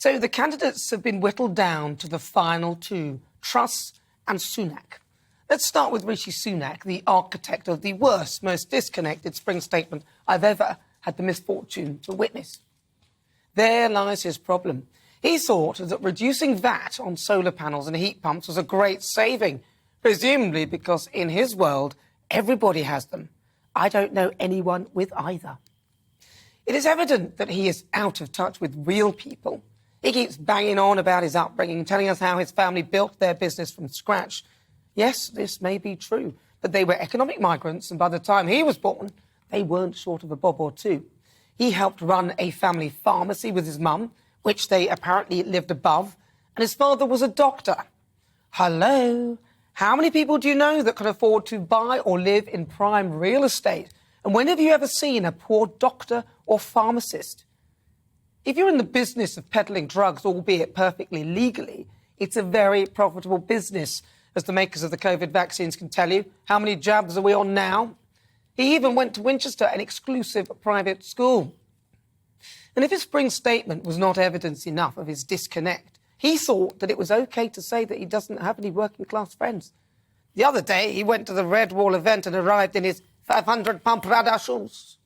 So the candidates have been whittled down to the final two, Truss and Sunak. Let's start with Rishi Sunak, the architect of the worst, most disconnected spring statement I've ever had the misfortune to witness. There lies his problem. He thought that reducing VAT on solar panels and heat pumps was a great saving, presumably because in his world, everybody has them. I don't know anyone with either. It is evident that he is out of touch with real people. He keeps banging on about his upbringing, telling us how his family built their business from scratch. Yes, this may be true, but they were economic migrants, and by the time he was born, they weren't short of a bob or two. He helped run a family pharmacy with his mum, which they apparently lived above, and his father was a doctor. Hello? How many people do you know that can afford to buy or live in prime real estate? And when have you ever seen a poor doctor or pharmacist? If you're in the business of peddling drugs, albeit perfectly legally, it's a very profitable business, as the makers of the COVID vaccines can tell you. How many jabs are we on now? He even went to Winchester, an exclusive private school. And if his spring statement was not evidence enough of his disconnect, he thought that it was OK to say that he doesn't have any working-class friends. The other day, he went to the Red Wall event and arrived in his 500-pound Prada shoes.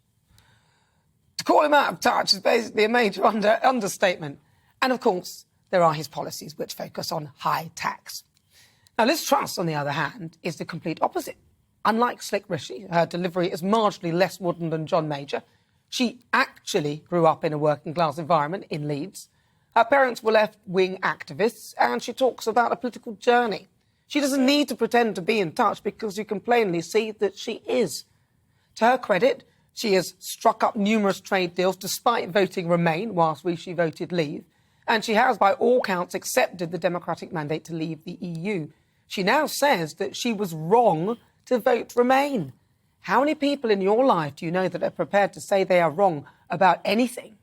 To call him out of touch is basically a major understatement. And, of course, there are his policies which focus on high tax. Now, Liz Truss, on the other hand, is the complete opposite. Unlike Slick Rishi, her delivery is marginally less wooden than John Major. She actually grew up in a working-class environment in Leeds. Her parents were left-wing activists, and she talks about a political journey. She doesn't need to pretend to be in touch because you can plainly see that she is. To her credit, she has struck up numerous trade deals despite voting Remain whilst Rishi voted Leave, and she has, by all counts, accepted the democratic mandate to leave the EU. She now says that she was wrong to vote Remain. How many people in your life do you know that are prepared to say they are wrong about anything?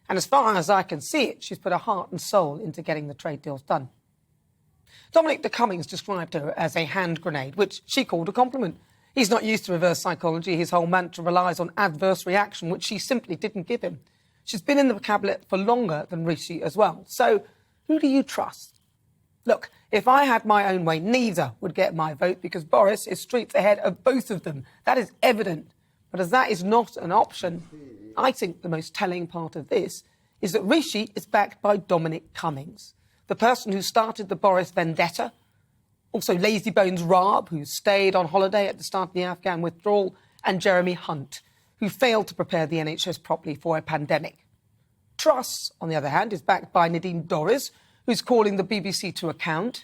And as far as I can see it, she's put her heart and soul into getting the trade deals done. Dominic de Cummings described her as a hand grenade, which she called a compliment. He's not used to reverse psychology. His whole mantra relies on adverse reaction, which she simply didn't give him. She's been in the cabinet for longer than Rishi as well. So who do you trust? Look, if I had my own way, neither would get my vote because Boris is streets ahead of both of them. That is evident. But as that is not an option, I think the most telling part of this is that Rishi is backed by Dominic Cummings, the person who started the Boris vendetta, also Lazybones Raab, who stayed on holiday at the start of the Afghan withdrawal, and Jeremy Hunt, who failed to prepare the NHS properly for a pandemic. Truss, on the other hand, is backed by Nadine Dorries, who's calling the BBC to account,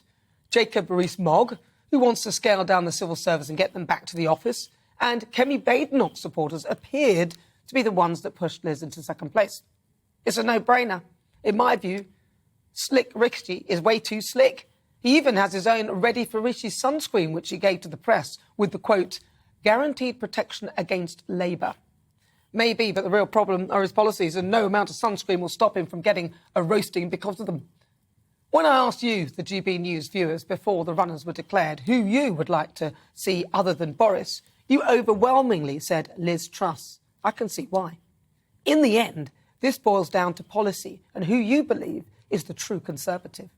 Jacob Rees-Mogg, who wants to scale down the civil service and get them back to the office, and Kemi Badenoch supporters appeared to be the ones that pushed Liz into second place. It's a no-brainer. In my view, Slick Rishi is way too slick. He even has his own Ready for Rishi sunscreen, which he gave to the press with the quote, guaranteed protection against Labour. Maybe, but the real problem are his policies, and no amount of sunscreen will stop him from getting a roasting because of them. When I asked you, the GBNews viewers, before the runners were declared, who you would like to see other than Boris, you overwhelmingly said Liz Truss. I can see why. In the end, this boils down to policy and who you believe is the true Conservative.